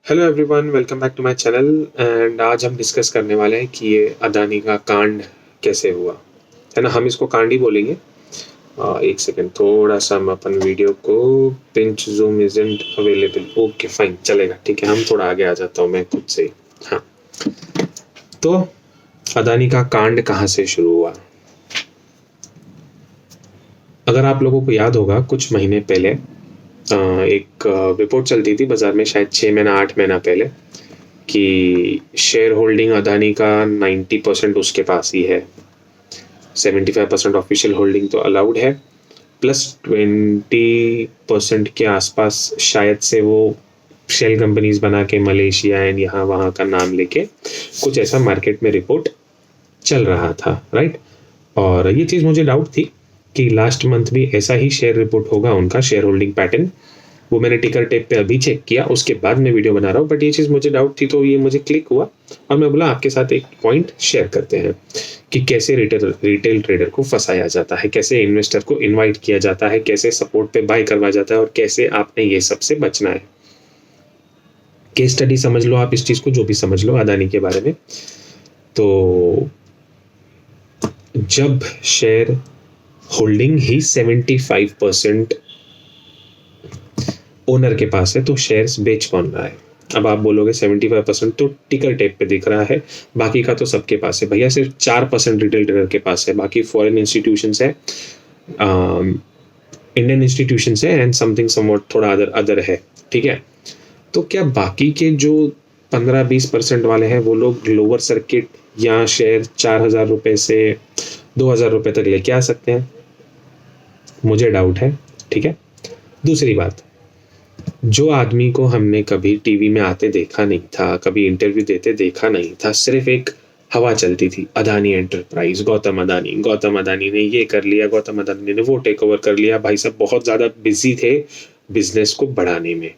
Hello everyone, welcome back to my channel. And आज हम discuss करने वाले हैं कि ये अदानी का कांड कैसे हुआ, है ना। हम इसको कांड ही बोलेंगे। एक सेकंड, थोड़ा सा हम अपन वीडियो को pinch zoom isn't available. Okay fine, चलेगा, ठीक है। हम थोड़ा आगे आ जाता हूँ मैं खुद से ही। हाँ, तो अदानी का कांड कहाँ से शुरू हुआ। अगर आप लोगों को याद होगा, कुछ महीने पहले एक रिपोर्ट चलती थी बाजार में, शायद 6 महीना 8 महीना पहले, कि शेयर होल्डिंग अदानी का 90% उसके पास ही है। 75% ऑफिशियल होल्डिंग तो अलाउड है, प्लस 20% के आसपास शायद से वो शेल कंपनीज बना के मलेशिया एंड यहाँ वहाँ का नाम लेके कुछ ऐसा मार्केट में रिपोर्ट चल रहा था, राइट। और ये चीज़ मुझे डाउट थी कि लास्ट मंथ भी ऐसा ही शेयर रिपोर्ट होगा उनका, शेयर होल्डिंग पैटर्न। वो मैंने टिकर टेप पे अभी चेक किया, उसके बाद मैं वीडियो बना रहा हूँ, बट ये चीज़ मुझे डाउट थी तो ये मुझे क्लिक हुआ और मैं बोला आपके साथ एक पॉइंट शेयर करते हैं कि कैसे रिटेल ट्रेडर को फंसाया जाता है, कैसे इन्वेस्टर को इनवाइट किया जाता है, कैसे सपोर्ट पे बाय करवाया जाता है और कैसे आपने ये सबसे बचना है। केस स्टडी समझ लो आप इस चीज़ को, जो भी समझ लो अदानी के बारे में। तो जब शेयर होल्डिंग ही 75% ओनर के पास है तो शेयर्स बेच कौन रहा है। अब आप बोलोगे 75% तो टिकर टेप पे दिख रहा है, बाकी का तो सबके पास है। भैया सिर्फ 4% रिटेल ट्रेडर के पास है, बाकी फॉरेन इंस्टीट्यूशंस है, इंडियन इंस्टीट्यूशंस है एंड समथिंग समवॉट थोड़ा अदर है, ठीक है। तो क्या बाकी के जो 15-20% वाले हैं वो लोग लोअर सर्किट या शेयर 4,000 रुपये से 2,000 रुपये तक लेके आ सकते हैं? मुझे डाउट है, ठीक है। दूसरी बात, जो आदमी को हमने कभी टीवी में आते देखा नहीं था, कभी इंटरव्यू देते देखा नहीं था, सिर्फ एक हवा चलती थी, अदानी एंटरप्राइज, गौतम अदानी ने ये कर लिया, गौतम अदानी ने वो टेक ओवर कर लिया। भाई साहब बहुत ज़्यादा बिजी थे बिजनेस को बढ़ाने में।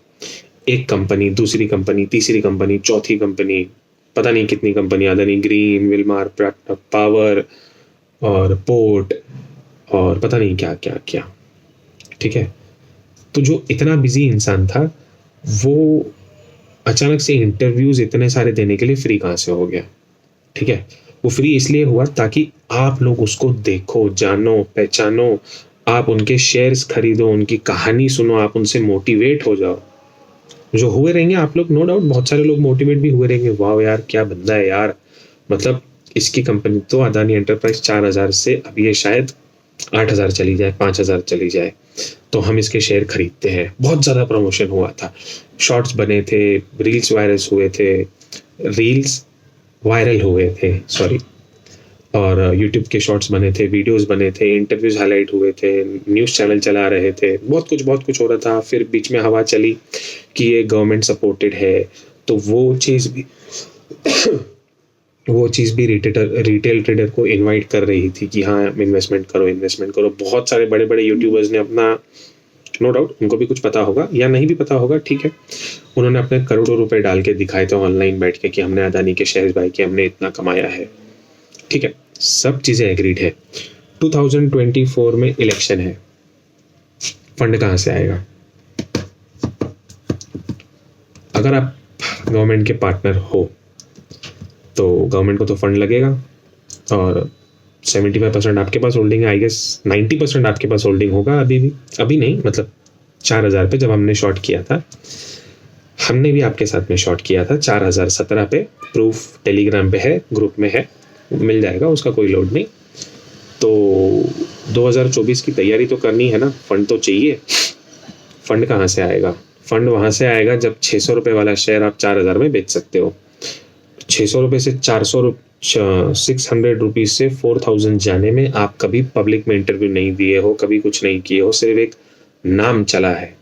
एक कंपनी, दूसरी कंपनी, तीसरी कंपनी, चौथी कंपनी, पता नहीं कितनी company, Adani green, Wilmar power और पोर्ट और पता नहीं क्या क्या क्या, ठीक है। तो जो इतना बिजी इंसान था वो अचानक से इंटरव्यूज इतने सारे देने के लिए फ्री कहाँ से हो गया, ठीक है। वो फ्री इसलिए हुआ ताकि आप लोग उसको देखो, जानो, पहचानो, आप उनके शेयर्स खरीदो, उनकी कहानी सुनो, आप उनसे मोटिवेट हो जाओ। जो हुए रहेंगे आप लोग, नो डाउट बहुत सारे लोग मोटिवेट भी हुए रहेंगे, वाह यार क्या बंदा है यार, मतलब इसकी कंपनी तो अदानी एंटरप्राइज 4,000 से अब ये शायद 8,000 चली जाए, 5,000 चली जाए, तो हम इसके शेयर खरीदते हैं। बहुत ज़्यादा प्रमोशन हुआ था, शॉर्ट्स बने थे, रील्स वायरल हुए थे सॉरी, और यूट्यूब के शॉर्ट्स बने थे, वीडियोस बने थे, इंटरव्यूज हाईलाइट हुए थे, न्यूज़ चैनल चला रहे थे, बहुत कुछ हो रहा था। फिर बीच में हवा चली कि ये गवर्नमेंट सपोर्टेड है, तो वो चीज़ भी रिटेल ट्रेडर को इनवाइट कर रही थी कि हाँ इन्वेस्टमेंट करो। बहुत सारे बड़े बड़े यूट्यूबर्स ने अपना, नो डाउट उनको भी कुछ पता होगा या नहीं भी पता होगा, ठीक है, उन्होंने अपने करोड़ों रुपए डाल के दिखाए थे ऑनलाइन बैठ के कि हमने अदानी के शेयर्स बाय किए, हमने इतना कमाया है, ठीक है। सब चीज़ें एग्रीड है। 2024 में इलेक्शन है, फंड कहाँ से आएगा? अगर आप गवर्नमेंट के पार्टनर हो तो गवर्नमेंट को तो फंड लगेगा, और 75% आपके पास होल्डिंग है, आई गेस 90% आपके पास होल्डिंग होगा अभी नहीं, मतलब 4,000 पे जब हमने शॉर्ट किया था, हमने भी आपके साथ में शॉर्ट किया था 4,017 पे, प्रूफ टेलीग्राम पे है, ग्रुप में है, मिल जाएगा, उसका कोई लोड नहीं। तो 2024 की तैयारी तो करनी है ना, फंड तो चाहिए। फंड कहाँ से आएगा? फंड वहाँ से आएगा जब 600 रुपये वाला शेयर आप 4,000 में बेच सकते हो। 600 रुपये से 600 रुपीज़ से 4,000 जाने में आप कभी पब्लिक में इंटरव्यू नहीं दिए हो, कभी कुछ नहीं किए हो, सिर्फ एक नाम चला है,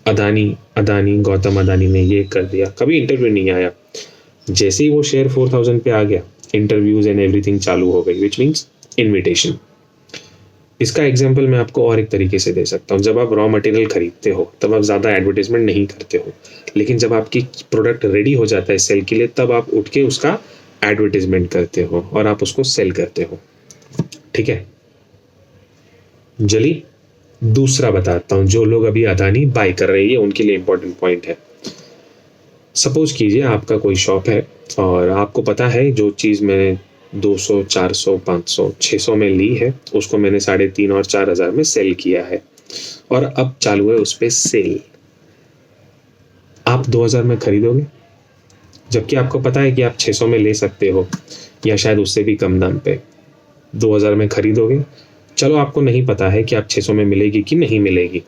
अदानी गौतम अदानी ने ये कर दिया, कभी इंटरव्यू नहीं आया। जैसे ही वो शेयर 4,000 पे आ गया, इंटरव्यूज एंड एवरीथिंग चालू हो गई, विच मीन्स इन्विटेशन। इसका एग्जाम्पल मैं आपको और एक तरीके से दे सकता हूँ। जब आप रॉ मटेरियल खरीदते हो तब आप ज़्यादा एडवर्टाइजमेंट नहीं करते हो, लेकिन जब आपकी प्रोडक्ट रेडी हो जाता है सेल के लिए, तब आप उठ के उसका एडवर्टाइजमेंट करते हो और आप उसको सेल करते हो, ठीक है। जली दूसरा बताता हूँ, जो लोग अभी अदानी बाय कर रहे हैं, उनके लिए इंपॉर्टेंट पॉइंट है। सपोज कीजिए आपका कोई शॉप है और आपको पता है जो चीज़ मैंने 200, 400, 500, 600 में ली है उसको मैंने 3,500 और 4,000 में सेल किया है और अब चालू है उस पर सेल। आप 2,000 में खरीदोगे जबकि आपको पता है कि आप 600 में ले सकते हो या शायद उससे भी कम दाम पे। 2,000 में खरीदोगे। चलो आपको नहीं पता है कि आप 600 में मिलेगी कि नहीं मिलेगी,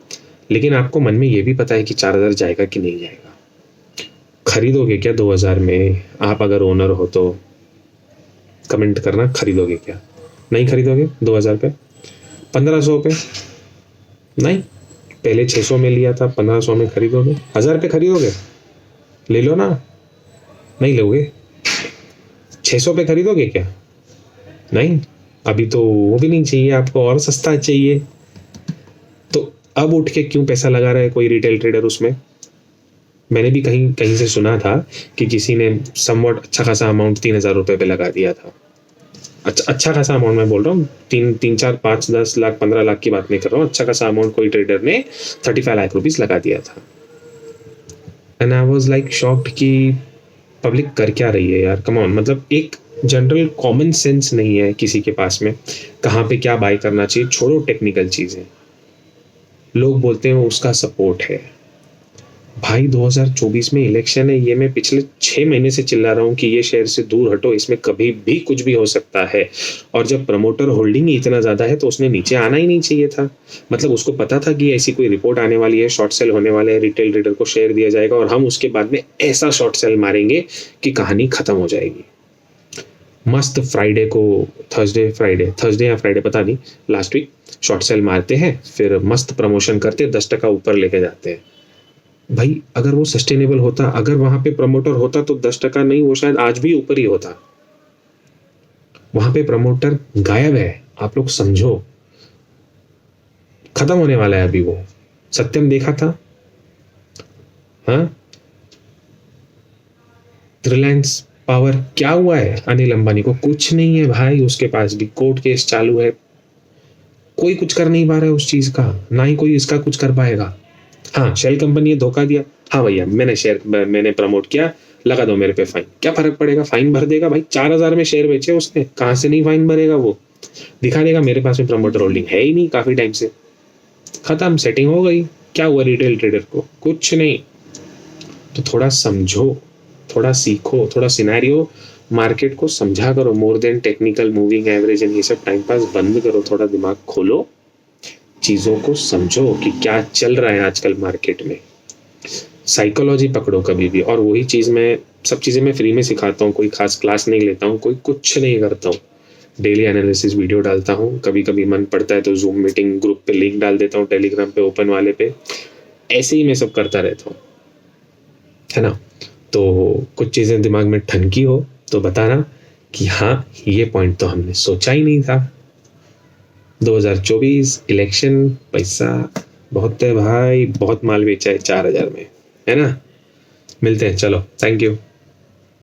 लेकिन आपको मन में ये भी पता है कि 4,000 जाएगा कि नहीं जाएगा। खरीदोगे क्या 2,000 में? आप अगर ओनर हो तो कमेंट करना, खरीदोगे क्या? नहीं खरीदोगे 2,000 पे? 1,500 पे? नहीं, पहले 600 में लिया था, 1,500 में खरीदोगे? 1,000 पे खरीदोगे? ले लो ना। नहीं लोगे? 600 पे खरीदोगे क्या? नहीं, अभी तो वो भी नहीं चाहिए आपको, और सस्ता चाहिए। तो अब उठ के क्यों पैसा लगा रहा है कोई रिटेल ट्रेडर उसमें? मैंने भी कहीं कहीं से सुना था कि किसी ने समवॉट अच्छा खासा अमाउंट 3,000 रुपये पे लगा दिया था। अच्छा खासा अमाउंट मैं बोल रहा हूँ, 3, 4, 5, 10 लाख, 15 लाख की बात नहीं कर रहा हूँ। अच्छा खासा अमाउंट कोई ट्रेडर ने 35 लाख रुपीस लगा दिया था। And I was like shocked कि पब्लिक कर क्या रही है यार, कम ऑन। मतलब एक जनरल कॉमन सेंस नहीं है किसी के पास में, कहाँ पे क्या बाय करना चाहिए। छोड़ो टेक्निकल चीज़ें, लोग बोलते हैं उसका सपोर्ट है। भाई 2024 में इलेक्शन है, ये मैं पिछले 6 महीने से चिल्ला रहा हूँ कि ये शेयर से दूर हटो, इसमें कभी भी कुछ भी हो सकता है। और जब प्रमोटर होल्डिंग ही इतना ज़्यादा है तो उसने नीचे आना ही नहीं चाहिए था। मतलब उसको पता था कि ऐसी कोई रिपोर्ट आने वाली है, शॉर्ट सेल होने वाले हैं, रिटेल ट्रेडर को शेयर दिया जाएगा और हम उसके बाद में ऐसा शॉर्ट सेल मारेंगे कि कहानी खत्म हो जाएगी। मस्त फ्राइडे को, थर्सडे या फ्राइडे पता नहीं, लास्ट वीक शॉर्ट सेल मारते हैं, फिर मस्त प्रमोशन करते 10% ऊपर लेके जाते हैं। भाई अगर वो सस्टेनेबल होता, अगर वहां पे प्रमोटर होता तो 10% नहीं, वो शायद आज भी ऊपर ही होता। वहां पे प्रमोटर गायब है, आप लोग समझो। खत्म होने वाला है अभी वो। सत्यम देखा था, हाँ? रिलायंस पावर क्या हुआ है अनिल अंबानी को? कुछ नहीं है भाई, उसके पास भी कोर्ट केस चालू है। कोई कुछ कर नहीं पा रहा है उस चीज का, ना ही कोई इसका कुछ कर पाएगा। हाँ, शेल कंपनी ने धोखा दिया, हाँ भैया मैंने प्रमोट किया, लगा दो मेरे पे फाइन। क्या फर्क पड़ेगा, फाइन भर देगा भाई। 4,000 में शेयर बेचे उसने, कहां से नहीं फाइन भरेगा वो? दिखा देगा मेरे पास में प्रमोटर होल्डिंग है ही नहीं काफी टाइम से। खत्म, सेटिंग हो गई। क्या हुआ रिटेल ट्रेडर को? कुछ नहीं। तो थोड़ा समझो, थोड़ा सीखो, थोड़ा सिनेरियो मार्केट को समझा करो। More than technical moving average and ये सब टाइम पास बंद करो, थोड़ा दिमाग खोलो, चीज़ों को समझो कि क्या चल रहा है आजकल मार्केट में। साइकोलॉजी पकड़ो कभी भी। और वही चीज़ सब चीज़ें मैं फ्री में सिखाता हूँ, कोई खास क्लास नहीं लेता हूँ, कोई कुछ नहीं करता हूँ। डेली एनालिसिस वीडियो डालता हूँ, कभी कभी मन पड़ता है तो जूम मीटिंग ग्रुप पे लिंक डाल देता हूँ, टेलीग्राम पे ओपन वाले पे। ऐसे ही मैं सब करता रहता हूँ, है ना? तो कुछ चीज़ें दिमाग में ठनकी हो तो बताना कि हाँ ये पॉइंट तो हमने सोचा ही नहीं था। 2024 इलेक्शन, पैसा बहुत है भाई, बहुत माल बेचा है 4,000 में, है ना? मिलते हैं, चलो, थैंक यू।